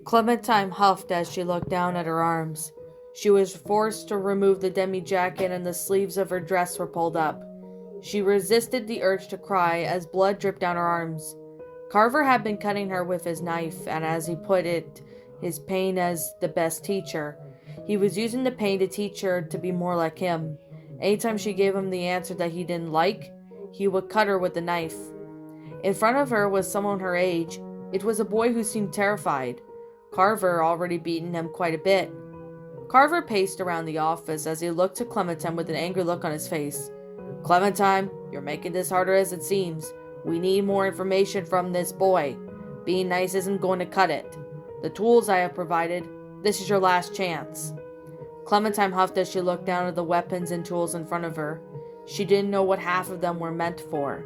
Clementine huffed as she looked down at her arms. She was forced to remove the demi-jacket and the sleeves of her dress were pulled up. She resisted the urge to cry as blood dripped down her arms. Carver had been cutting her with his knife, and as he put it, his pain as the best teacher. He was using the pain to teach her to be more like him. Anytime she gave him the answer that he didn't like, he would cut her with the knife. In front of her was someone her age. It was a boy who seemed terrified. Carver already beaten him quite a bit. Carver paced around the office as he looked to Clementine with an angry look on his face. Clementine, you're making this harder as it seems. We need more information from this boy. Being nice isn't going to cut it. The tools I have provided, this is your last chance. Clementine huffed as she looked down at the weapons and tools in front of her. She didn't know what half of them were meant for.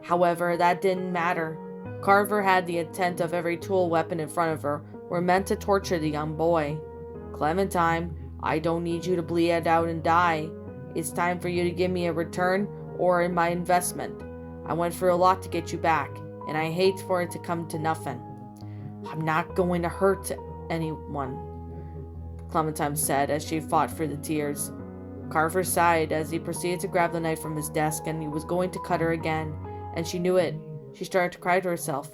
However, that didn't matter. Carver had the intent of every tool weapon in front of her were meant to torture the young boy. Clementine, I don't need you to bleed it out and die. It's time for you to give me a return or in my investment. I went through a lot to get you back, and I hate for it to come to nothing. I'm not going to hurt anyone, Clementine said as she fought through the tears. Carver sighed as he proceeded to grab the knife from his desk, and he was going to cut her again, and she knew it. She started to cry to herself.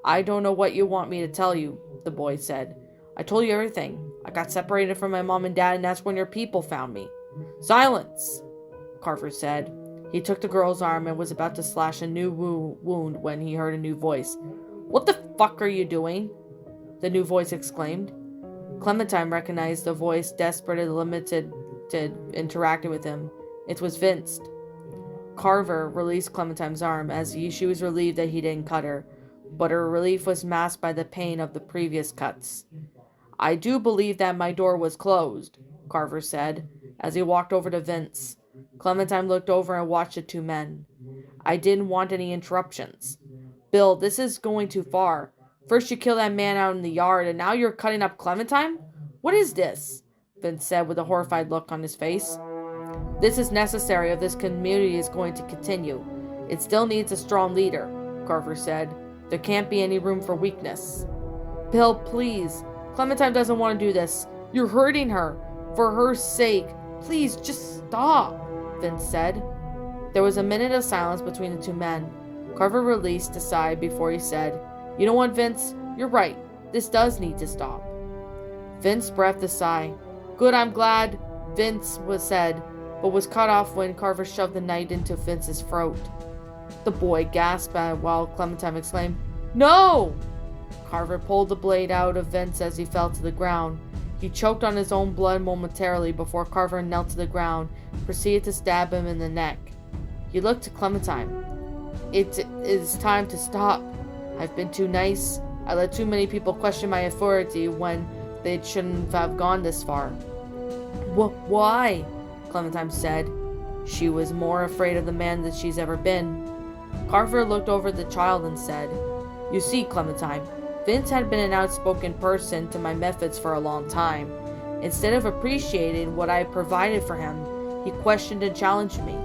I don't know what you want me to tell you, the boy said. I told you everything. I got separated from my mom and dad, and that's when your people found me. Silence, Carver said. He took the girl's arm and was about to slash a new wound when he heard a new voice. What the fuck are you doing? The new voice exclaimed. Clementine recognized the voice, desperate and limited to interacting with him. It was Vince. Carver released Clementine's arm as she was relieved that he didn't cut her, but her relief was masked by the pain of the previous cuts. I do believe that my door was closed, Carver said, as he walked over to Vince. Clementine looked over and watched the two men. I didn't want any interruptions. Bill, this is going too far. First you kill that man out in the yard, and now you're cutting up Clementine? What is this? Vince said with a horrified look on his face. This is necessary if this community is going to continue. It still needs a strong leader, Carver said. There can't be any room for weakness. Bill, please. Clementine doesn't want to do this. You're hurting her. For her sake. Please, just stop, Vince said. There was a minute of silence between the two men. Carver released a sigh before he said, You know what, Vince? You're right. This does need to stop. Vince breathed a sigh. Good, I'm glad, Vince said, but was cut off when Carver shoved the knife into Vince's throat. The boy gasped while Clementine exclaimed, No! Carver pulled the blade out of Vince as he fell to the ground. He choked on his own blood momentarily before Carver knelt to the ground and proceeded to stab him in the neck. He looked to Clementine. It is time to stop. I've been too nice. I let too many people question my authority when they shouldn't have gone this far. Why? Clementine said. She was more afraid of the man than she's ever been. Carver looked over at the child and said, You see, Clementine, Vince had been an outspoken person to my methods for a long time. Instead of appreciating what I provided for him, he questioned and challenged me.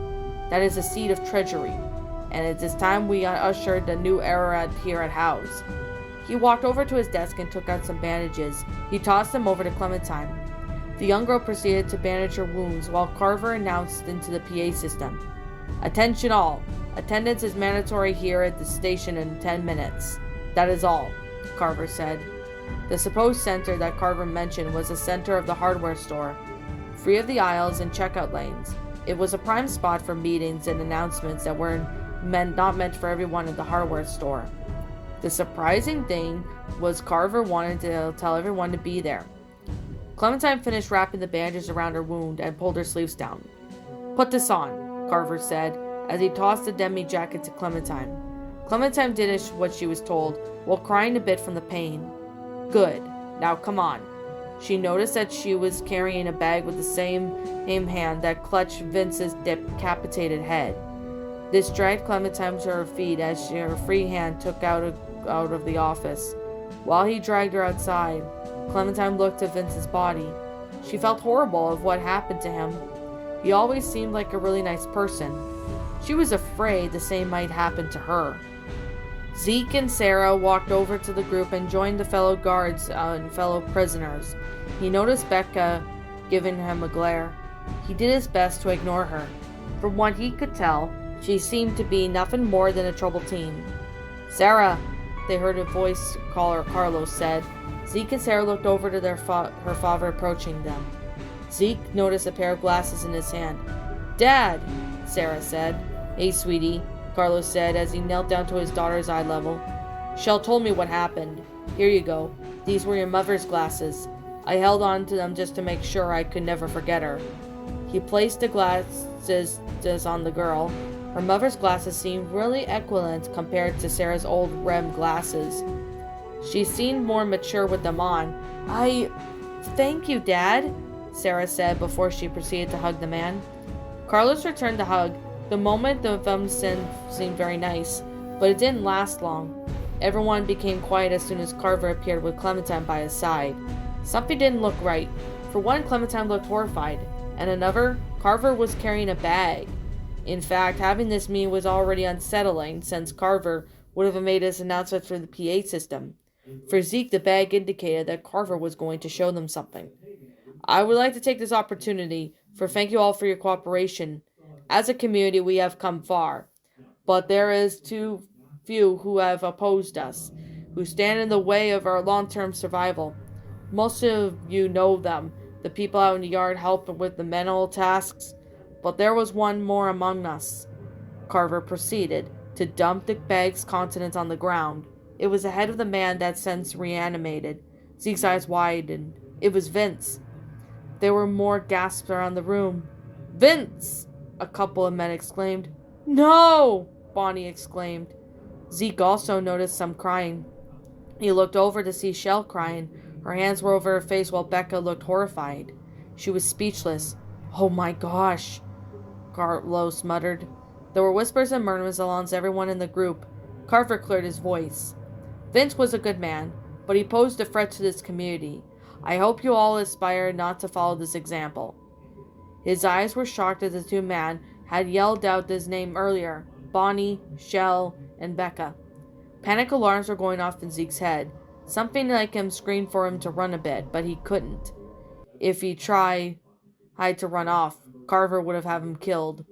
That is a seed of treachery, and it is time we ushered a new era here at House. He walked over to his desk and took out some bandages. He tossed them over to Clementine. The young girl proceeded to bandage her wounds while Carver announced into the PA system, Attention all! Attendance is mandatory here at the station in 10 minutes. That is all, Carver said. The supposed center that Carver mentioned was the center of the hardware store, free of the aisles and checkout lanes. It was a prime spot for meetings and announcements that were not meant for everyone at the hardware store. The surprising thing was Carver wanted to tell everyone to be there. Clementine finished wrapping the bandages around her wound and pulled her sleeves down. Put this on, Carver said, as he tossed the demi-jacket to Clementine. Clementine did what she was told, while crying a bit from the pain. Good. Now come on. She noticed that she was carrying a bag with the same hand that clutched Vince's decapitated head. This dragged Clementine to her feet as her free hand took out of the office. While he dragged her outside, Clementine looked at Vince's body. She felt horrible of what happened to him. He always seemed like a really nice person. She was afraid the same might happen to her. Zeke and Sarah walked over to the group and joined the fellow guards and fellow prisoners. He noticed Becca giving him a glare. He did his best to ignore her. From what he could tell, she seemed to be nothing more than a troubled teen. "Sarah," they heard a voice caller Carlos said. Zeke and Sarah looked over to her father approaching them. Zeke noticed a pair of glasses in his hand. "Dad," Sarah said. "Hey, sweetie," Carlos said as he knelt down to his daughter's eye level. "Shell told me what happened. Here you go. These were your mother's glasses. I held on to them just to make sure I could never forget her." He placed the glasses on the girl. Her mother's glasses seemed really equivalent compared to Sarah's old rimmed glasses. She seemed more mature with them on. Thank you, Dad," Sarah said before she proceeded to hug the man. Carlos returned the hug. The moment of them seemed very nice, but it didn't last long. Everyone became quiet as soon as Carver appeared with Clementine by his side. Something didn't look right. For one, Clementine looked horrified, and another, Carver was carrying a bag. In fact, having this meeting was already unsettling, since Carver would have made his announcement through the PA system. For Zeke, the bag indicated that Carver was going to show them something. "I would like to take this opportunity to thank you all for your cooperation. As a community, we have come far, but there is too few who have opposed us, who stand in the way of our long-term survival. Most of you know them. The people out in the yard help with the mental tasks, but there was one more among us." Carver proceeded to dump the bag's contents on the ground. It was the head of the man that since reanimated. Zeke's eyes widened. It was Vince. There were more gasps around the room. "Vince!" a couple of men exclaimed. "No!" Bonnie exclaimed. Zeke also noticed some crying. He looked over to see Shell crying. Her hands were over her face while Becca looked horrified. She was speechless. "Oh my gosh," Carlos muttered. There were whispers and murmurs amongst everyone in the group. Carver cleared his voice. "Vince was a good man, but he posed a threat to this community. I hope you all aspire not to follow this example." His eyes were shocked as the two men had yelled out his name earlier. Bonnie, Shell, and Becca. Panic alarms were going off in Zeke's head. Something like him screamed for him to run a bit, but he couldn't. If he tried to run off, Carver would have had him killed.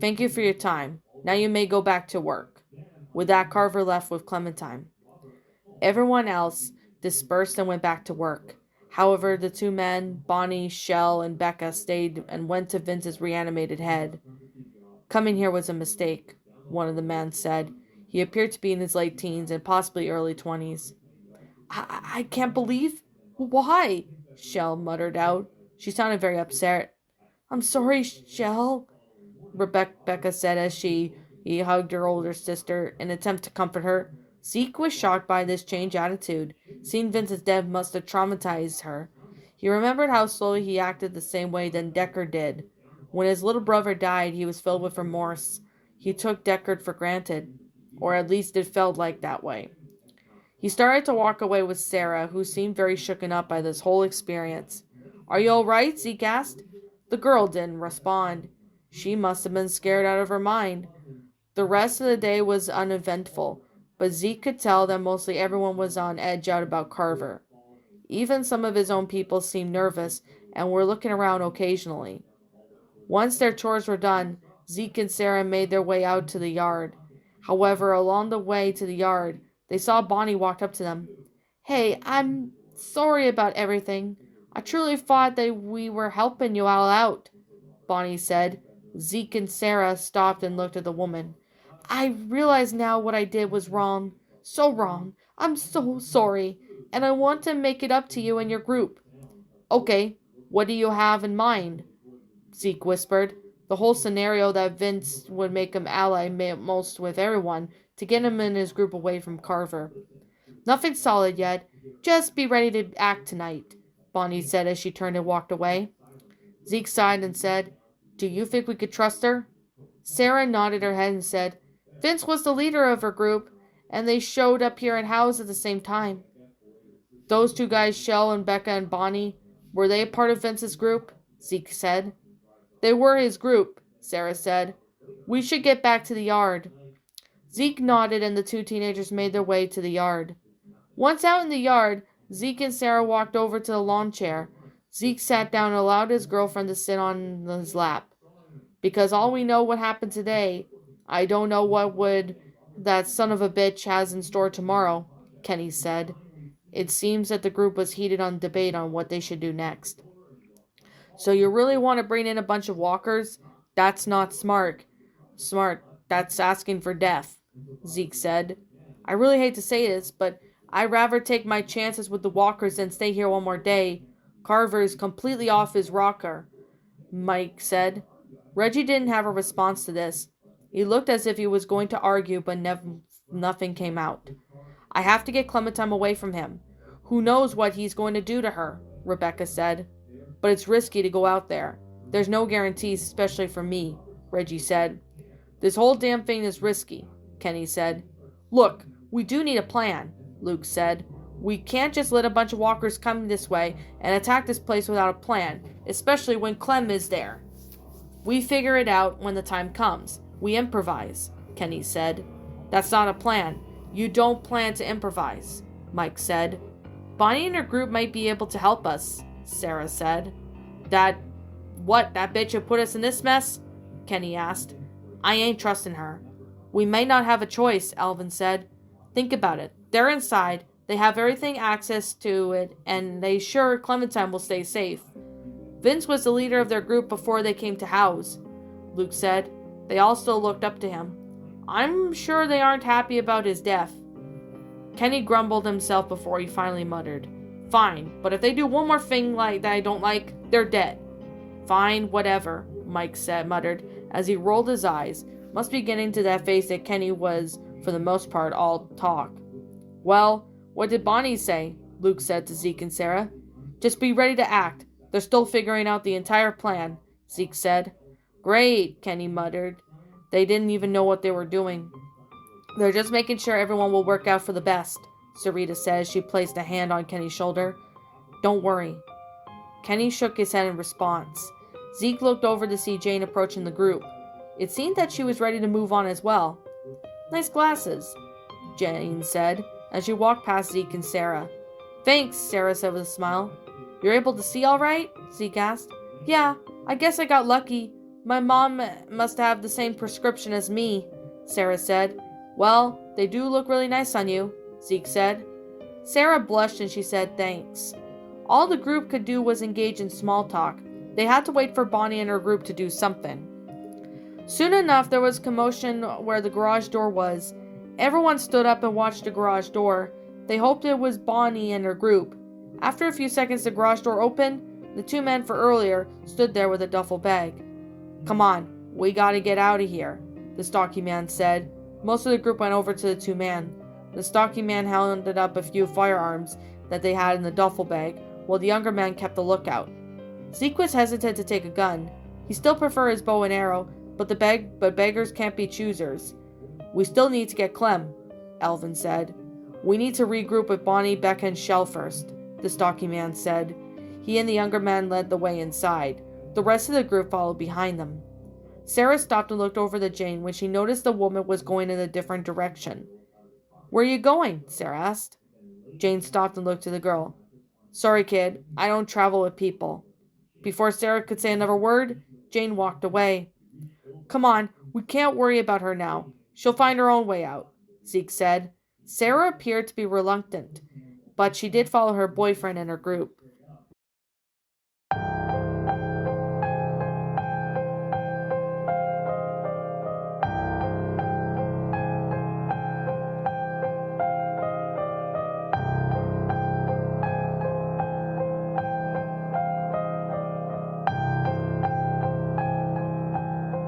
"Thank you for your time. Now you may go back to work." With that, Carver left with Clementine. Everyone else dispersed and went back to work. However, the two men, Bonnie, Shell, and Becca, stayed and went to Vince's reanimated head. "Coming here was a mistake," one of the men said. He appeared to be in his late teens and possibly early 20s. I can't believe... Why?" Shell muttered out. She sounded very upset. "I'm sorry, Shell," Rebecca said as he hugged her older sister in an attempt to comfort her. Zeke was shocked by this changed attitude. Seeing Vince's death must have traumatized her. He remembered how slowly he acted the same way that Deckard did. When his little brother died, he was filled with remorse. He took Deckard for granted, or at least it felt like that way. He started to walk away with Sarah, who seemed very shooken up by this whole experience. "Are you all right?" Zeke asked. The girl didn't respond. She must have been scared out of her mind. The rest of the day was uneventful, but Zeke could tell that mostly everyone was on edge out about Carver. Even some of his own people seemed nervous and were looking around occasionally. Once their chores were done, Zeke and Sarah made their way out to the yard. However, along the way to the yard, they saw Bonnie walk up to them. "Hey, I'm sorry about everything. I truly thought that we were helping you all out," Bonnie said. Zeke and Sarah stopped and looked at the woman. "I realize now what I did was wrong. So wrong. I'm so sorry. And I want to make it up to you and your group." "Okay, what do you have in mind?" Zeke whispered. The whole scenario that Vince would make him ally most with everyone to get him and his group away from Carver. "Nothing solid yet. Just be ready to act tonight," Bonnie said as she turned and walked away. Zeke sighed and said, "Do you think we could trust her?" Sarah nodded her head and said, "Vince was the leader of her group, and they showed up here in House at the same time." "Those two guys, Shell and Becca and Bonnie, were they part of Vince's group?" Zeke said. "They were his group," Sarah said. "We should get back to the yard." Zeke nodded and the two teenagers made their way to the yard. Once out in the yard, Zeke and Sarah walked over to the lawn chair. Zeke sat down and allowed his girlfriend to sit on his lap. Because all we know what happened today, I don't know what would that son of a bitch has in store tomorrow, Kenny said. It seems that the group was heated on debate on what they should do next. So you really want to bring in a bunch of walkers? That's not smart. Smart. That's asking for death, Zeke said. I really hate to say this, but I'd rather take my chances with the walkers than stay here one more day. Carver is completely off his rocker, Mike said. Reggie didn't have a response to this. He looked as if he was going to argue, but nothing came out. I have to get Clementine away from him. Who knows what he's going to do to her, Rebecca said. But it's risky to go out there. There's no guarantees, especially for me, Reggie said. This whole damn thing is risky, Kenny said. Look, we do need a plan, Luke said. We can't just let a bunch of walkers come this way and attack this place without a plan, especially when Clem is there. We figure it out when the time comes. We improvise, Kenny said. That's not a plan. You don't plan to improvise, Mike said. Bonnie and her group might be able to help us, Sarah said. That bitch who put us in this mess? Kenny asked. I ain't trusting her. We may not have a choice, Alvin said. Think about it. They're inside. They have everything access to it, and they sure Clementine will stay safe. Vince was the leader of their group before they came to House, Luke said. They all still looked up to him. I'm sure they aren't happy about his death. Kenny grumbled himself before he finally muttered, Fine, but if they do one more thing like that I don't like, they're dead. Fine, whatever, Mike muttered, as he rolled his eyes. Must be getting to that phase that Kenny was, for the most part, all talk. Well, what did Bonnie say? Luke said to Zeke and Sarah. Just be ready to act. They're still figuring out the entire plan, Zeke said. Great, Kenny muttered. They didn't even know what they were doing. They're just making sure everyone will work out for the best, Sarita said as she placed a hand on Kenny's shoulder. Don't worry. Kenny shook his head in response. Zeke looked over to see Jane approaching the group. It seemed that she was ready to move on as well. Nice glasses, Jane said, as she walked past Zeke and Sarah. Thanks, Sarah said with a smile. You're able to see all right? Zeke asked. Yeah, I guess I got lucky. My mom must have the same prescription as me, Sarah said. Well, they do look really nice on you, Zeke said. Sarah blushed and she said thanks. All the group could do was engage in small talk. They had to wait for Bonnie and her group to do something. Soon enough, there was commotion where the garage door was. Everyone stood up and watched the garage door. They hoped it was Bonnie and her group. After a few seconds, the garage door opened. The two men for earlier stood there with a duffel bag. Come on, we gotta get out of here, the stocky man said. Most of the group went over to the two men. The stocky man handed up a few firearms that they had in the duffel bag, while the younger man kept a lookout. Zeke was hesitant to take a gun. He still preferred his bow and arrow, but beggars can't be choosers. We still need to get Clem, Alvin said. We need to regroup with Bonnie, Becca, and Shell first, the stocky man said. He and the younger man led the way inside. The rest of the group followed behind them. Sarah stopped and looked over to Jane when she noticed the woman was going in a different direction. Where are you going? Sarah asked. Jane stopped and looked to the girl. Sorry, kid. I don't travel with people. Before Sarah could say another word, Jane walked away. Come on, we can't worry about her now. She'll find her own way out, Zeke said. Sarah appeared to be reluctant, but she did follow her boyfriend and her group.